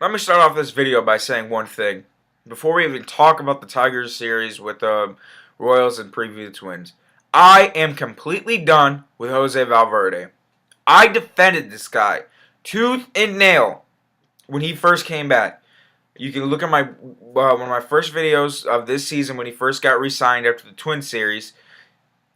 Let me start off this video by saying one thing. Before we even talk about the Tigers series with the Royals and Prevew the Twins, I am completely done with Jose Valverde. I defended this guy tooth and nail when he first came back. You can look at my one of my first videos of this season when he first got re-signed after the Twin series.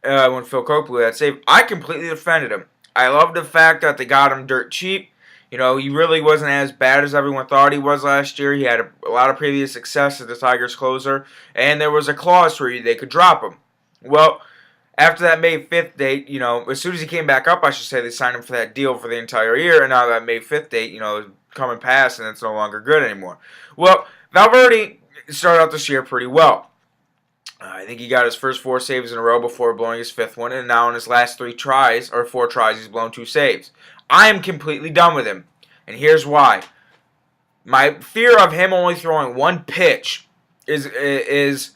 When Phil Copley had saved, I completely defended him. I love the fact that they got him dirt cheap. You know, he really wasn't as bad as everyone thought he was last year. He had a lot of previous success as the Tigers closer, and there was a clause where they could drop him. Well, after that May 5th date, you know, as soon as he came back up, I should say, they signed him for that deal for the entire year, and now that May 5th date, you know, is coming past, and it's no longer good anymore. Well, Valverde started out this year pretty well. I think he got his first 4 saves in a row before blowing his 5th one, and now in his last 4 tries, he's blown 2 saves. I am completely done with him, and here's why. My fear of him only throwing one pitch is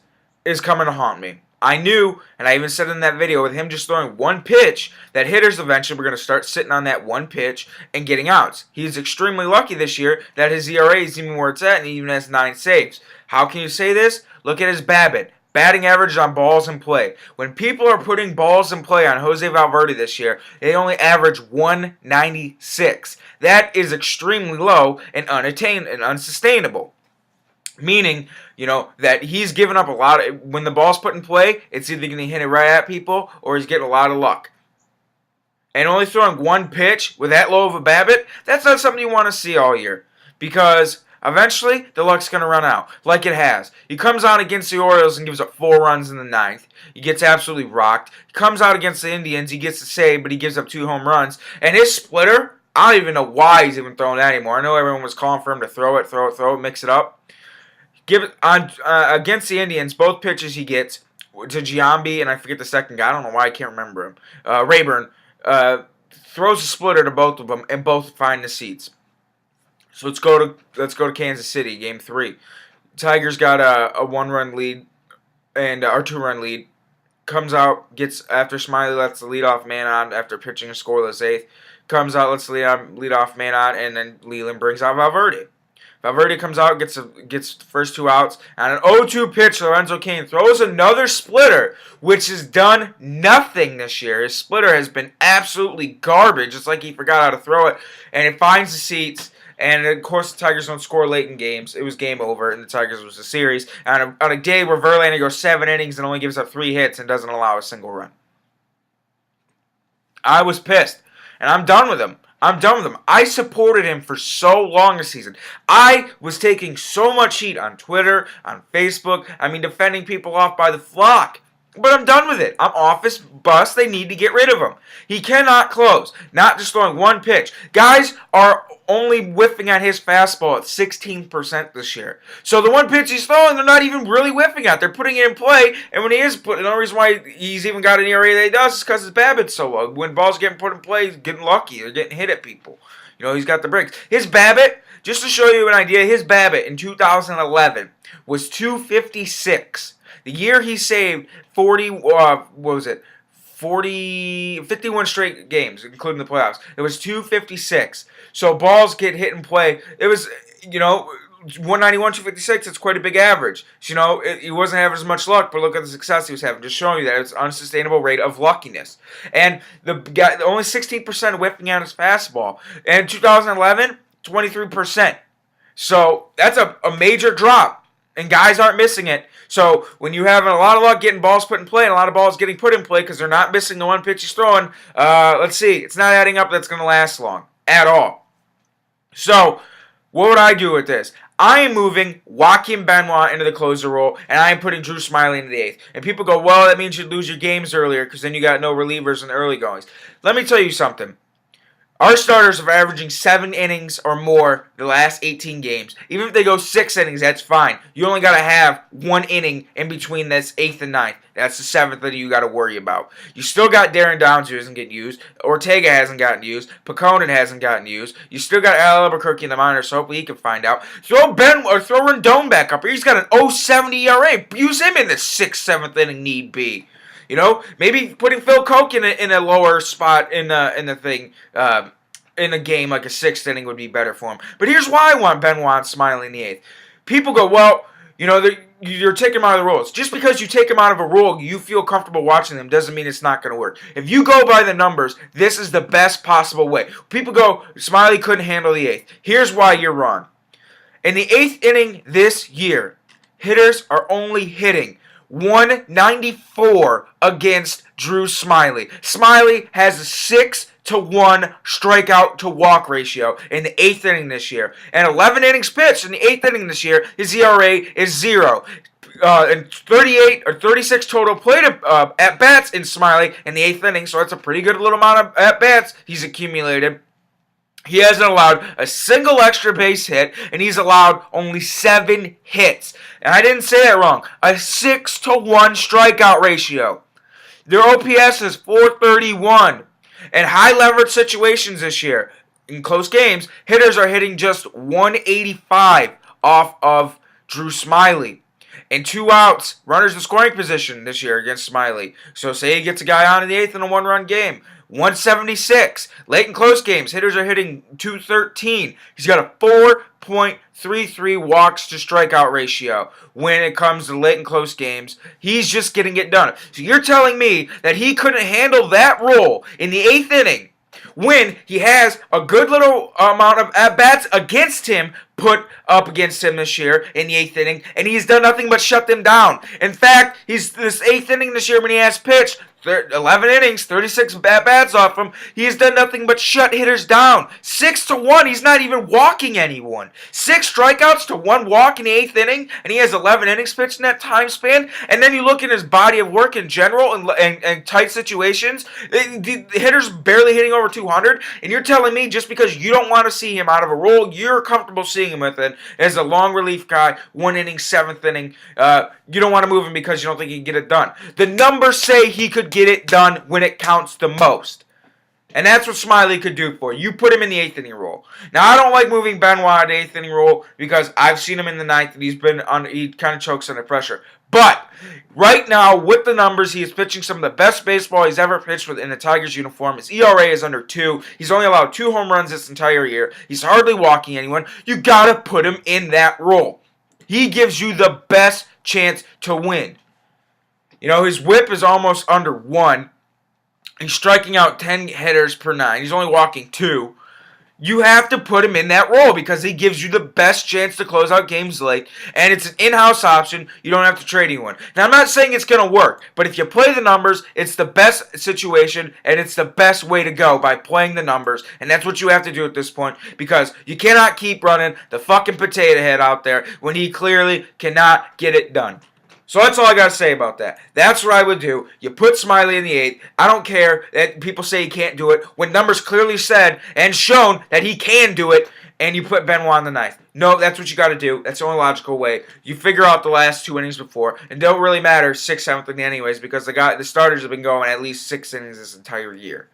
coming to haunt me. I knew, and I even said in that video, with him just throwing one pitch, that hitters eventually were going to start sitting on that one pitch and getting outs. He's extremely lucky this year that his ERA is even where it's at, and he even has 9 saves. How can you say this? Look at his BABIP. Batting average on balls in play. When people are putting balls in play on Jose Valverde this year, they only average 196. That is extremely low and unattained and unsustainable. Meaning, you know, that he's given up a lot of, when the ball's put in play, it's either going to hit it right at people or he's getting a lot of luck. And only throwing one pitch with that low of a BABIP, that's not something you want to see all year. Because eventually, the luck's going to run out, like it has. He comes out against the Orioles and gives up 4 runs in the 9th. He gets absolutely rocked. He comes out against the Indians. He gets the save, but he gives up 2 home runs. And his splitter, I don't even know why he's even throwing that anymore. I know everyone was calling for him to throw it, mix it up. Give it on against the Indians, both pitches he gets to Giambi, and I forget the second guy. I don't know why I can't remember him. Rayburn throws a splitter to both of them, and both find the seats. So let's go to Kansas City, Game 3. Tigers got a 1-run lead and or 2-run lead. Comes out, gets after Smiley lets the leadoff man on after pitching a scoreless 8th. Comes out, lets the leadoff man on, and then Leland brings out Valverde. Valverde comes out, gets the first 2 outs, and an 0-2 pitch. Lorenzo Cain throws another splitter, which has done nothing this year. His splitter has been absolutely garbage. It's like he forgot how to throw it, and it finds the seats. And, of course, the Tigers don't score late in games. It was game over, and the Tigers was a series. And on a day where Verlander goes 7 innings and only gives up 3 hits and doesn't allow a single run. I was pissed, and I'm done with him. I supported him for so long this season. I was taking so much heat on Twitter, on Facebook. I mean, defending people off by the flock. But I'm done with it. I'm off his bus. They need to get rid of him. He cannot close. Not just throwing one pitch. Guys are only whiffing at his fastball at 16% this year. So the one pitch he's throwing, they're not even really whiffing at. They're putting it in play. And when he is putting, the only reason why he's even got an ERA that he does is because his BABIP's so low. When balls getting put in play, he's getting lucky. They're getting hit at people. You know, he's got the breaks. His BABIP, just to show you an idea, his BABIP in 2011 was 256. The year he saved 51 straight games, including the playoffs. It was 256. So balls get hit and play. It was, 191, 256, it's quite a big average. So, he wasn't having as much luck, but look at the success he was having. Just showing you that it's an unsustainable rate of luckiness. And the guy, only 16% whipping out his fastball. And 2011, 23%. So that's a major drop. And guys aren't missing it. So when you have a lot of luck getting balls put in play and a lot of balls getting put in play because they're not missing the one pitch he's throwing, let's see. It's not adding up that's going to last long at all. So what would I do with this? I am moving Joaquin Benoit into the closer role, and I am putting Drew Smiley into the 8th. And people go, well, that means you lose your games earlier because then you got no relievers in the early goings. Let me tell you something. Our starters are averaging 7 innings or more the last 18 games. Even if they go 6 innings, that's fine. You only got to have 1 inning in between this 8th and 9th. That's the 7th that you got to worry about. You still got Darren Downs who isn't getting used. Ortega hasn't gotten used. Paconen hasn't gotten used. You still got Al Albuquerque in the minors, so hopefully he can find out. Throw Rendon back up here. He's got an 0.70 ERA. Use him in the 6th, 7th inning need be. Maybe putting Phil Coke in a lower spot in the thing in a game like a sixth inning would be better for him. But here's why I want Benoit Smiley in the eighth. People go, well, you're taking him out of the rules. Just because you take him out of a rule, you feel comfortable watching them doesn't mean it's not going to work. If you go by the numbers, this is the best possible way. People go, Smiley couldn't handle the eighth. Here's why you're wrong. In the eighth inning this year, hitters are only hitting 194 against Drew Smiley. Smiley has a 6-to-1 strikeout to walk ratio in the eighth inning this year. And 11 innings pitched in the eighth inning this year, his ERA is 0. And 38 or 36 total plate at bats in Smiley in the eighth inning, so that's a pretty good little amount of at bats he's accumulated. He hasn't allowed a single extra base hit, and he's allowed only 7 hits. And I didn't say that wrong. A 6-to-1 strikeout ratio. Their OPS is 431. In high leverage situations this year, in close games, hitters are hitting just 185 off of Drew Smiley. And 2 outs, runners in scoring position this year against Smiley. So say he gets a guy on in the eighth in a 1-run game. 176. Late and close games, hitters are hitting 213. He's got a 4.33 walks to strikeout ratio when it comes to late and close games. He's just getting it done. So you're telling me that he couldn't handle that role in the eighth inning when he has a good little amount of at-bats against him put up against him this year in the eighth inning, and he's done nothing but shut them down. In fact, he's this eighth inning this year when he has pitched 11 innings, 36 at-bats off him, he has done nothing but shut hitters down. 6-to-1, he's not even walking anyone. 6 strikeouts to 1 walk in the eighth inning, and he has 11 innings pitched in that time span. And then you look at his body of work in general and tight situations, the hitter's barely hitting over 200, and you're telling me just because you don't want to see him out of a role, you're comfortable seeing him with it as a long relief guy, 1 inning, 7th inning, you don't want to move him because you don't think he can get it done. The numbers say he could get it done when it counts the most. And that's what Smiley could do for you. You put him in the 8th inning role. Now, I don't like moving Benoit to 8th inning role because I've seen him in the 9th and he kind of chokes under pressure. But right now, with the numbers, he is pitching some of the best baseball he's ever pitched in a Tigers uniform. His ERA is under 2. He's only allowed 2 home runs this entire year. He's hardly walking anyone. You got to put him in that role. He gives you the best chance to win. His whip is almost under 1. He's striking out 10 hitters per 9. He's only walking 2. You have to put him in that role because he gives you the best chance to close out games late. And it's an in-house option. You don't have to trade anyone. Now, I'm not saying it's going to work. But if you play the numbers, it's the best situation. And it's the best way to go by playing the numbers. And that's what you have to do at this point. Because you cannot keep running the fucking potato head out there when he clearly cannot get it done. So that's all I got to say about that. That's what I would do. You put Smiley in the 8th. I don't care that people say he can't do it when numbers clearly said and shown that he can do it, and you put Benoit in the 9th. No, that's what you got to do. That's the only logical way. You figure out the last 2 innings before, and it don't really matter 6th, 7th inning anyways because the starters have been going at least 6 innings this entire year.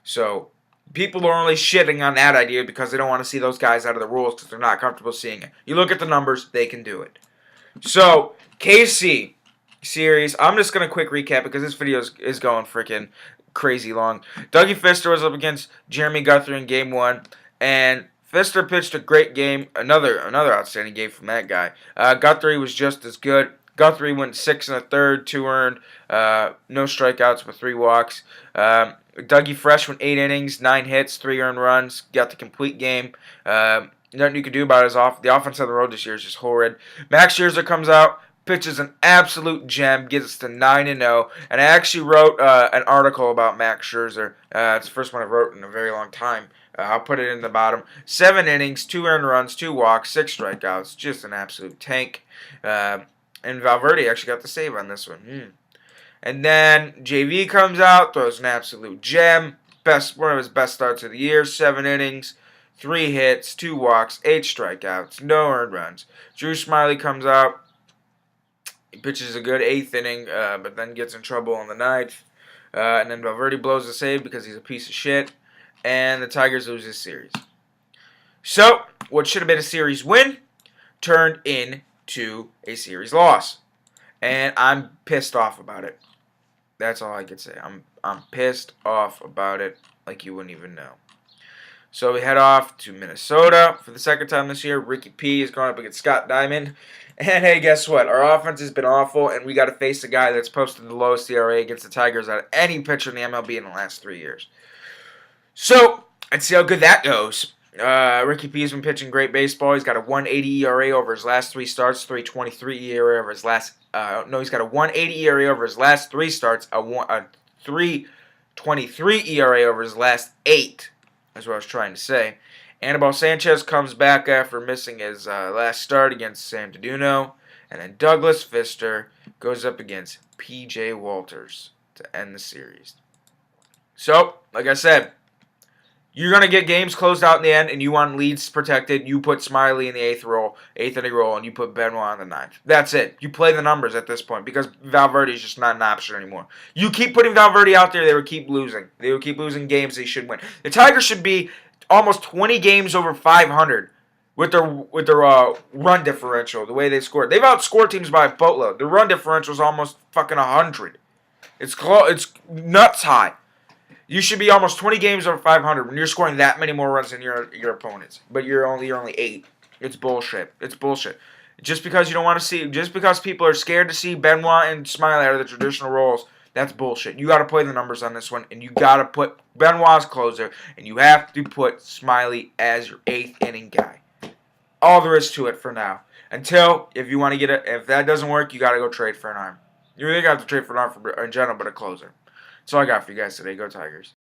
So people are only shitting on that idea because they don't want to see those guys out of the rules because they're not comfortable seeing it. You look at the numbers, they can do it. So KC series, I'm just going to quick recap because this video is going freaking crazy long. Dougie Fister was up against Jeremy Guthrie in Game 1, and Fister pitched a great game, another outstanding game from that guy. Guthrie was just as good. Guthrie went 6 1/3, 2 earned, no strikeouts but 3 walks. Dougie Fresh went 8 innings, 9 hits, 3 earned runs, got the complete game. Nothing you can do about it is the offense on the road this year is just horrid. Max Scherzer comes out, pitches an absolute gem, gets to 9-0. And I actually wrote an article about Max Scherzer. It's the first one I've wrote in a very long time. I'll put it in the bottom. 7 innings, 2 earned runs, 2 walks, 6 strikeouts. Just an absolute tank. And Valverde actually got the save on this one. And then JV comes out, throws an absolute gem. One of his best starts of the year. 7 innings, 3 hits, 2 walks, 8 strikeouts, no earned runs. Drew Smiley comes out. He pitches a good 8th inning, but then gets in trouble in the 9th. And then Valverde blows the save because he's a piece of shit. And the Tigers lose this series. So, what should have been a series win turned into a series loss. And I'm pissed off about it. That's all I could say. I'm pissed off about it like you wouldn't even know. So we head off to Minnesota for the second time this year. Ricky P is going up against Scott Diamond. And hey, guess what? Our offense has been awful, and we got to face a guy that's posted the lowest ERA against the Tigers out of any pitcher in the MLB in the last 3 years. So, let's see how good that goes. Ricky P has been pitching great baseball. He's got a 180 ERA over his last 3 starts, 3.23 ERA over his last. He's got a 180 ERA over his last 3 starts, a 3.23 ERA over his last 8. That's what I was trying to say. Anibal Sanchez comes back after missing his last start against Sam Deduno. And then Douglas Fister goes up against P.J. Walters to end the series. So, like I said, you're going to get games closed out in the end, and you want leads protected. You put Smiley in the eighth inning role, and you put Benoit in the ninth. That's it. You play the numbers at this point because Valverde is just not an option anymore. You keep putting Valverde out there, they would keep losing. They would keep losing games they should win. The Tigers should be almost 20 games over 500 with their run differential, the way they scored. They've outscored teams by a boatload. Their run differential is almost fucking 100. It's nuts high. You should be almost 20 games over 500 when you're scoring that many more runs than your opponents. But you're only 8. It's bullshit. It's bullshit. Just because you don't want to see, just because people are scared to see Benoit and Smiley out of the traditional roles, that's bullshit. You got to play the numbers on this one, and you got to put Benoit as closer, and you have to put Smiley as your 8th inning guy. All there is to it for now. Until, if you want to if that doesn't work, you got to go trade for an arm. You really got to trade for an arm in general, but a closer. That's all I got for you guys today. Go Tigers.